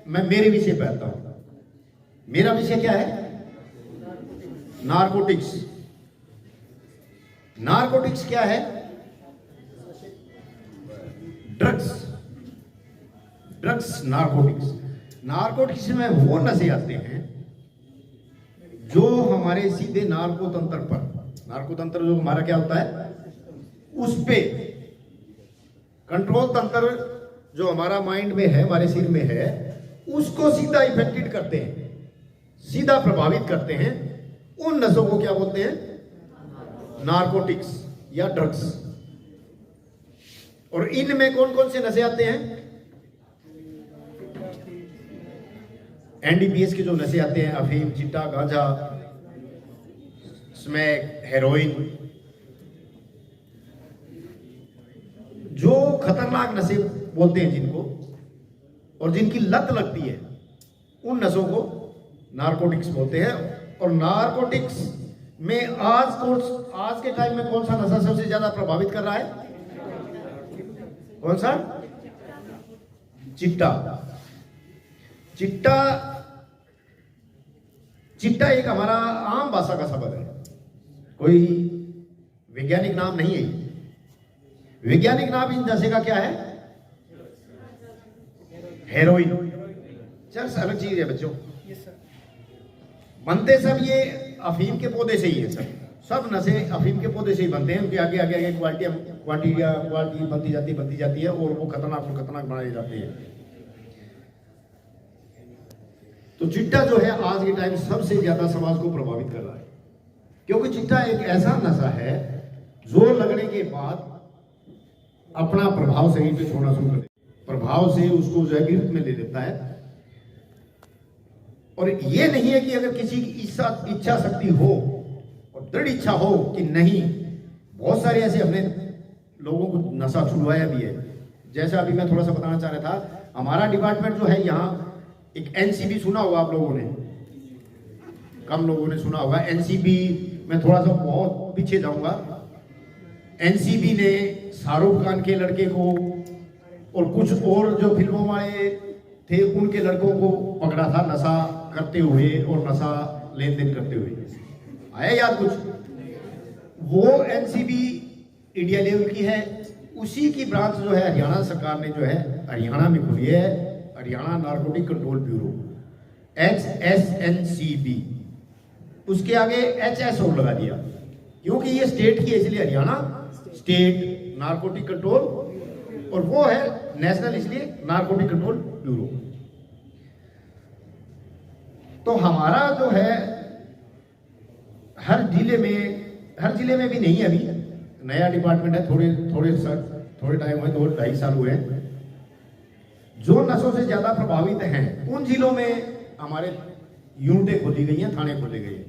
मैं मेरे विषय पे आता हूं। मेरा विषय क्या है? नारकोटिक्स। नारकोटिक्स क्या है? ड्रग्स। Drugs, narcotics. नारकोटिक्स में वो नशे आते हैं जो हमारे सीधे नार्कोतंत्र पर, नार्कोतंत्र जो हमारा क्या होता है, उस पे कंट्रोल तंत्र जो हमारा माइंड में है, हमारे सिर में है, उसको सीधा इफेक्टेड करते हैं, सीधा प्रभावित करते हैं। उन नशों को क्या बोलते हैं? नारकोटिक्स या ड्रग्स। और इनमें कौन कौन से नशे आते हैं? एनडीपीएस के जो नशे आते हैं, अफीम, चिट्टा, गांजा, स्मैक, हेरोइन, जो खतरनाक नशे बोलते हैं जिनको, और जिनकी लत लगती है, उन नशों को नारकोटिक्स बोलते हैं। और नारकोटिक्स में आज के टाइम में कौन सा नशा सबसे ज्यादा प्रभावित कर रहा है? कौन सा? चिट्टा। चिट्टा चिट्टा एक हमारा आम भाषा का शब्द है, कोई वैज्ञानिक नाम नहीं है। वैज्ञानिक नाम इस नशे का क्या है? हेरोइन। चल अलग चीज है बच्चों। बनते सब ये अफीम के पौधे से ही है। सब नशे अफीम के पौधे से ही बनते हैं। उनके आगे आगे आगे क्वालिटी बनती जाती है और वो खतरनाक बनाए जाते हैं। तो चिट्टा जो है आज के टाइम सबसे ज्यादा समाज को प्रभावित कर रहा है, क्योंकि चिट्टा एक ऐसा नशा है जो लगने के बाद अपना प्रभाव शरीर पे छोड़ना शुरू कर देता है। प्रभाव से उसको जो है गिरफ्त में ले लेता है। और ये नहीं है कि अगर किसी की इच्छा शक्ति हो और दृढ़ इच्छा हो कि नहीं, बहुत सारे ऐसे हमने लोगों को नशा छुड़वाया भी है। जैसा अभी मैं थोड़ा सा बताना चाह रहा था, हमारा डिपार्टमेंट जो है यहाँ एक एनसीबी सुना होगा आप लोगों ने, कम लोगों ने सुना होगा एनसीबी। मैं थोड़ा सा बहुत पीछे जाऊंगा। एनसीबी ने शाहरुख खान के लड़के को और कुछ और जो फिल्मों वाले थे उनके लड़कों को पकड़ा था नशा करते हुए और नशा लेन देन करते हुए। आया याद कुछ? वो एनसीबी इंडिया लेवल की है। उसी की ब्रांच जो है हरियाणा सरकार ने जो है हरियाणा में खुली है, Haryana narcotic control bureau, HSNCB। उसके आगे HS और लगा दिया, क्योंकि ये स्टेट की है, इसलिए हरियाणा स्टेट नारकोटिक कंट्रोल, और वो है नेशनल, इसलिए नारकोटिक कंट्रोल ब्यूरो। तो हमारा जो है हर जिले में भी नहीं, अभी नया डिपार्टमेंट है, थोड़े टाइम हुए, 2-2.5 साल हुए हैं। जो नशों से ज्यादा प्रभावित हैं उन जिलों में हमारे यूनिटें खोली गई हैं, थाने खोले गए हैं।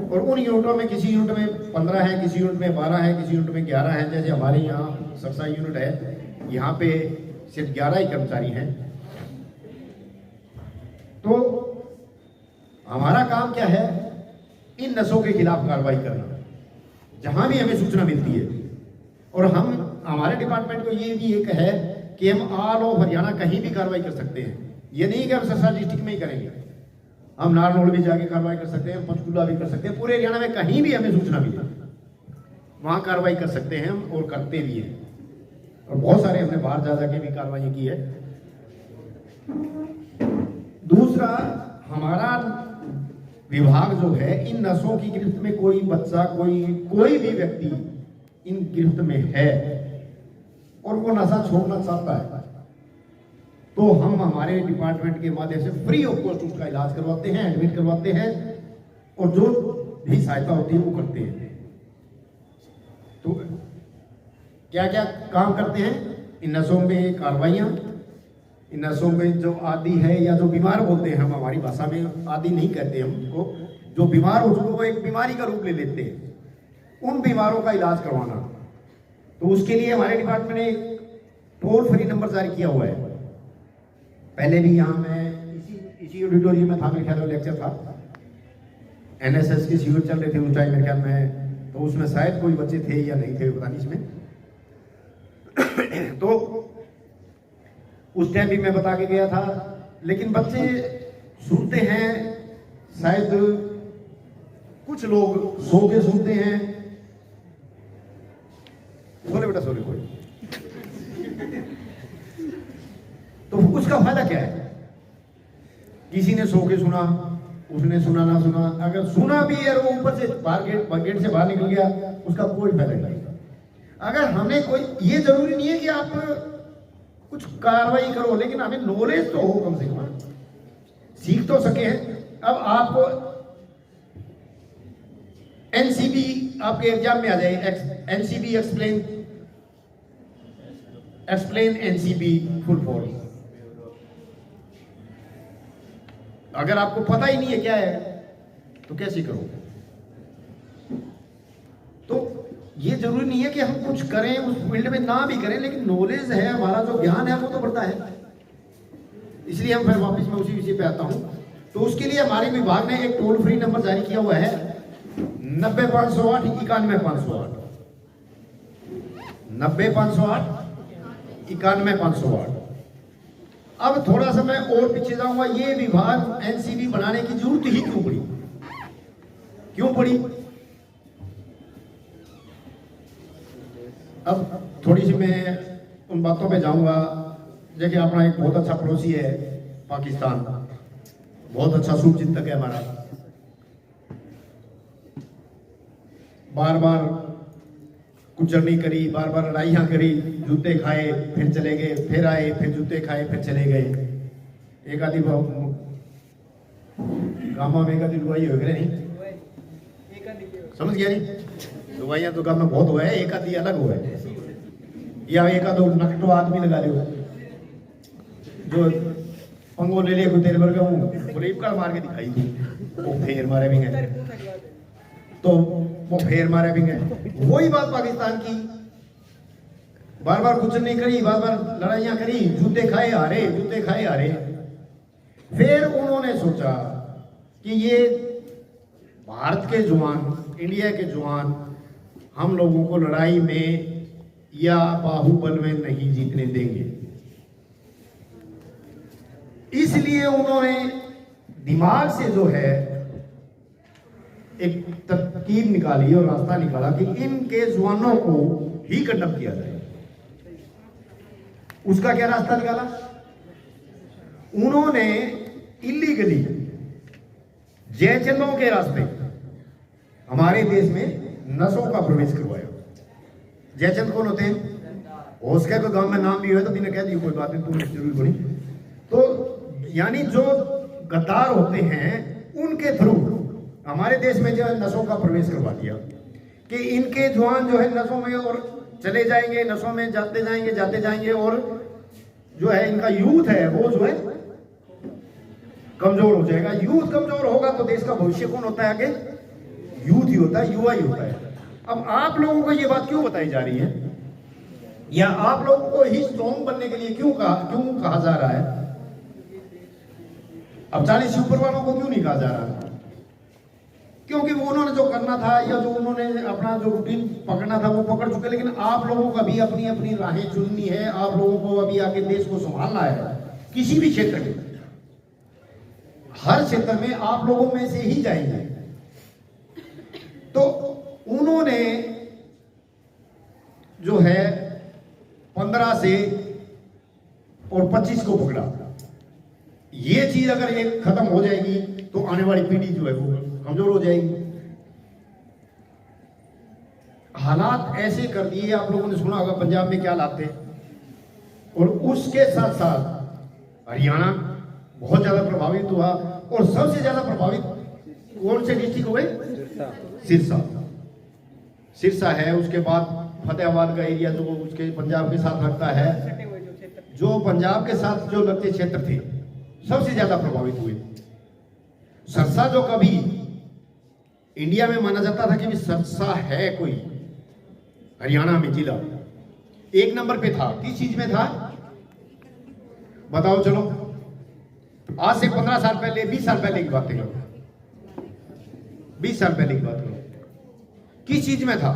और उन यूनिटों में किसी यूनिट में 15 है, किसी यूनिट में 12 है, किसी यूनिट में 11 है। जैसे हमारे यहाँ सरसा यूनिट है, यहाँ पे सिर्फ 11 ही कर्मचारी हैं। तो हमारा काम क्या है? इन नशों के खिलाफ कार्रवाई करना, जहां भी हमें सूचना मिलती है। और हमारे डिपार्टमेंट को ये भी एक है कि हम ऑल ओवर हरियाणा कहीं भी कार्रवाई कर सकते हैं। ये नहीं कि हम सरसा डिस्ट्रिक्ट में ही करेंगे, हम नारनौल भी जाके कार्रवाई कर सकते हैं, पंचकूला भी कर सकते हैं। पूरे हरियाणा में कहीं भी हमें सूचना मिले वहां कार्रवाई कर सकते हैं हम, और करते भी हैं। और बहुत सारे हमने बाहर जा जाके भी कार्रवाई की है। दूसरा, हमारा विभाग जो है इन नशों की गिरफ्त में कोई बच्चा, कोई भी व्यक्ति इन गिरफ्त में है और वो नशा छोड़ना चाहता है, तो हम हमारे डिपार्टमेंट के माध्यम से फ्री ऑफ कॉस्ट उसका इलाज करवाते हैं, एडमिट करवाते हैं, और जो भी सहायता होती है वो करते हैं। तो क्या क्या काम करते हैं इन नशों में? कार्रवाइयाँ। इन नशों में जो आदी है या जो बीमार बोलते हैं, हम हमारी भाषा में आदी नहीं कहते हम उनको, जो बीमार हो चुके वो एक बीमारी का रूप ले लेते हैं, उन बीमारों का इलाज करवाना। तो उसके लिए हमारे डिपार्टमेंट ने टोल फ्री नंबर जारी किया हुआ है। पहले भी यहाँ मैं इसी ऑडिटोरियम में था, मेरे ख्याल में लेक्चर था, NSS के शिविर चल रहे थे उस टाइम मेरे ख्याल में, तो उसमें शायद कोई बच्चे थे या नहीं थे, पता नहीं इसमें। तो उस टाइम भी मैं बता के गया था, लेकिन बच्चे सुनते हैं, शायद कुछ लोग सो के सुनते हैं। सोले बेटा सोले कोई, तो उसका फायदा क्या है? किसी ने सो के सुना, उसने सुना ना सुना, अगर सुना भी है और वो ऊपर से गेट से बाहर निकल गया, उसका कोई फायदा नहीं। अगर हमें कोई, ये जरूरी नहीं है कि आप कुछ कार्रवाई करो, लेकिन हमें नॉलेज तो हो, कम से कम सीख तो सके हैं। अब आपको एनसीबी आपके एग्जाम में आ जाए, NCB explain NCB full form. अगर आपको पता ही नहीं है क्या है तो कैसे करोगे? तो ये जरूरी नहीं है कि हम कुछ करें उस फील्ड में, ना भी करें, लेकिन नॉलेज है, हमारा जो ज्ञान है वो तो बढ़ता है। इसलिए हम फिर वापस मैं उसी विषय पे आता हूं। तो उसके लिए हमारे विभाग ने एक टोल फ्री नंबर जारी किया हुआ है 90-508 91-508 90-508 91-508। अब थोड़ा सा मैं और पीछे जाऊंगा, ये विभाग एनसीबी बनाने की जरूरत ही क्यों पड़ी? क्यों पड़ी? अब थोड़ी सी मैं उन बातों पे जाऊंगा। देखिए, अपना एक बहुत अच्छा पड़ोसी है पाकिस्तान, बहुत अच्छा शुभचिंतक है हमारा। बार बार कुचलनी करी, बार बार लड़ाइयां करी, जूते खाए फिर चले गए, फिर आए फिर जूते खाए फिर चले गए। एक आदि गामा में एक आदि लुगाई हो गए नहीं, समझ गया नहीं? लुगाइयां तो गाँव में बहुत हुआ है, एक आदि अलग हुआ है, या एक आधो नकटो आदमी लगा ले जो पंगो ले ले तेरे वर्ग हूँ मार के दिखाई थी, वो फेर मारे भी गए, तो वो फेर मारे भी गए। वही बात पाकिस्तान की, बार बार कुछ नहीं करी, बार बार लड़ाइयां करी, जूते खाए हारे, जूते खाए हारे। फिर उन्होंने सोचा कि ये भारत के जवान, इंडिया के जवान हम लोगों को लड़ाई में या बाहुबल में नहीं जीतने देंगे। इसलिए उन्होंने दिमाग से जो है एक तरकीब निकाली और रास्ता निकाला कि इनके जवानों को ही कंडम किया जाए। उसका क्या रास्ता निकाला? उन्होंने इलीगली जयचंदों के रास्ते हमारे देश में नसों का प्रवेश करवाया। जयचंद कौन होते हैं? उसके कोई गांव में नाम भी हुआ तो मैंने कह दिया, कोई बात नहीं, तुम जरूर बनी। तो यानी जो गद्दार होते हैं उनके थ्रू हमारे देश में जो है नसों का प्रवेश करवा दिया कि इनके जवान जो है नसों में और चले जाएंगे, नसों में जाते जाएंगे और जो है इनका यूथ है वो जो है कमजोर हो जाएगा। यूथ कमजोर होगा तो देश का भविष्य कौन होता है आगे? यूथ ही होता है, युवा ही होता है। अब आप लोगों को ये बात क्यों बताई जा रही है, या आप लोगों को ही स्ट्रॉन्ग बनने के लिए क्यों कहा जा रहा है? अब 40 से ऊपर वालों को क्यों नहीं कहा जा रहा? क्योंकि वो उन्होंने जो करना था या जो उन्होंने अपना जो रूटीन पकड़ना था वो पकड़ चुके। लेकिन आप लोगों को भी अपनी अपनी राहें चुननी है, आप लोगों को अभी आगे देश को संभालना है। किसी भी क्षेत्र में, हर क्षेत्र में आप लोगों में से ही जाएंगे। तो उन्होंने जो है 15 से और 25 को पकड़ा। ये चीज अगर एक खत्म हो जाएगी तो आने वाली पीढ़ी जो है वो कमजोर हो जाएगी। हालात ऐसे कर दिए, आप लोगों ने सुना होगा पंजाब में क्या हालात थे, और उसके साथ साथ हरियाणा बहुत ज्यादा प्रभावित हुआ। और सबसे ज्यादा प्रभावित कौन से डिस्ट्रिक्ट हुए? सिरसा है। उसके बाद फतेहाबाद का एरिया जो उसके पंजाब के साथ लगता है, जो पंजाब के साथ जो लगते क्षेत्र थे सबसे ज्यादा प्रभावित हुए। सरसा जो कभी इंडिया में माना जाता था कि सरसा है कोई हरियाणा में जिला, 1 नंबर पे था। किस चीज में था बताओ? चलो आज से 15 साल पहले, 20 साल पहले की बात करो, 20 साल पहले की बात करो, किस चीज में था?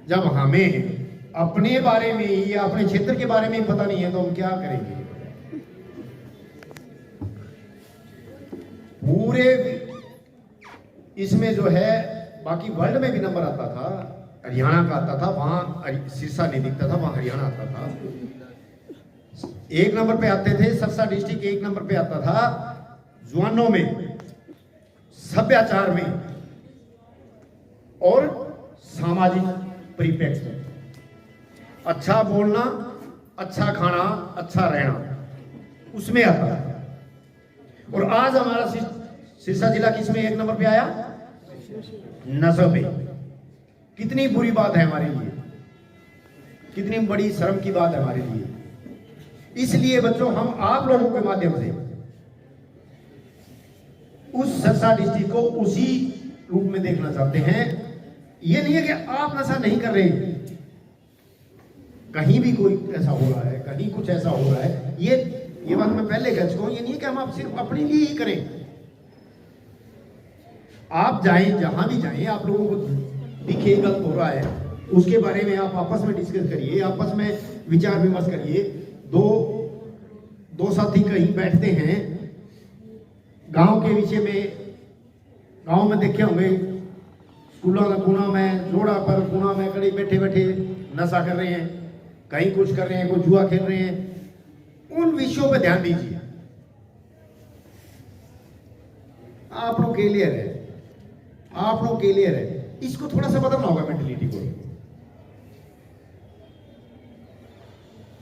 जब हमें अपने बारे में ही या अपने क्षेत्र के बारे में ही पता नहीं है तो हम क्या करेंगे? पूरे इसमें जो है बाकी वर्ल्ड में भी नंबर आता था, हरियाणा का आता था, वहां सिरसा नहीं दिखता था, वहां हरियाणा आता था। 1 नंबर पे आते थे सिरसा डिस्ट्रिक्ट, 1 नंबर पे आता था जुआनों में, सभ्याचार में और सामाजिक परिप्रेक्ष्य में। अच्छा बोलना, अच्छा खाना, अच्छा रहना, उसमें आता है। और आज हमारा सिरसा जिला किसमें 1 नंबर पे आया? नशे पे। कितनी बुरी बात है हमारे लिए, कितनी बड़ी शर्म की बात है हमारे लिए। इसलिए बच्चों, हम आप लोगों के माध्यम से उस सिरसा डिस्ट्रिक्ट को उसी रूप में देखना चाहते हैं। ये नहीं है कि आप नशा नहीं कर रहे, कहीं भी कोई ऐसा हो रहा है, कहीं कुछ ऐसा हो रहा है, ये बात मैं पहले कह चुका हूं। ये नहीं है कि हम आप सिर्फ अपने लिए ही करें। आप जाएं, जहां भी जाएं, आप लोगों को दिखे गलत हो रहा है, उसके बारे में आप आपस में डिस्कस करिए, आपस में विचार विमर्श करिए। दो साथी कहीं बैठते हैं गांव के विषय में, गांव में देखे होंगे स्कूलों का कोना में, जोड़ा पर कोना में कड़ी बैठे बैठे नशा कर रहे हैं, कहीं कुछ कर रहे हैं, कोई जुआ खेल रहे हैं। उन विषयों पे ध्यान दीजिए। आप लोग क्लियर है, आप लोग क्लियर है। इसको थोड़ा सा बदलना होगा मेंटलिटी को।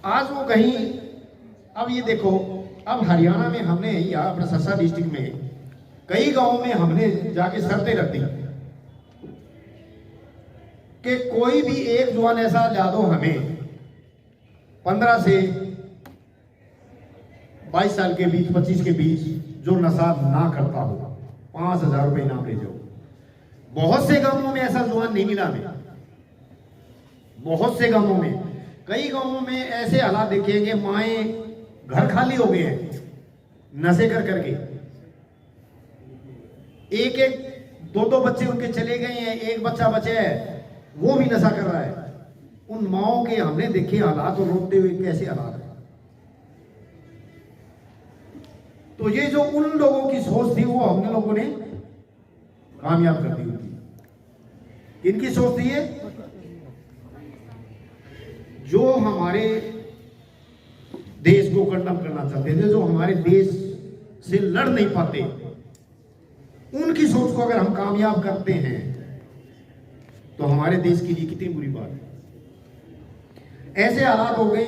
आज वो कहीं, अब ये देखो, अब हरियाणा में हमने या अपने सिरसा डिस्ट्रिक्ट में कई गांवों में हमने जाके शर्तें रख दी कि कोई भी एक जुआन ऐसा ला दो हमें 15 से 22 साल के बीच, 25 के बीच, जो नशा ना करता हो, 5,000 रुपए इनाम ले जाओ। बहुत से गांवों में ऐसा जुआन नहीं मिला हमें, बहुत से गांवों में। कई गांवों में ऐसे हालात देखेंगे, माएं घर खाली हो गए हैं नशे कर करके। एक दो बच्चे उनके चले गए हैं, एक बच्चा बचे है, वो भी नशा कर रहा है। उन माओं के हमने देखे हालात और रोते हुए कैसे हालात है। तो ये जो उन लोगों की सोच थी वो हमने लोगों ने कामयाब कर दी होती। इनकी सोच थी ये, जो हमारे देश को कंडम करना चाहते थे, जो हमारे देश से लड़ नहीं पाते, उनकी सोच को अगर हम कामयाब करते हैं तो हमारे देश के लिए कितनी बुरी बात है। ऐसे हालात हो गए।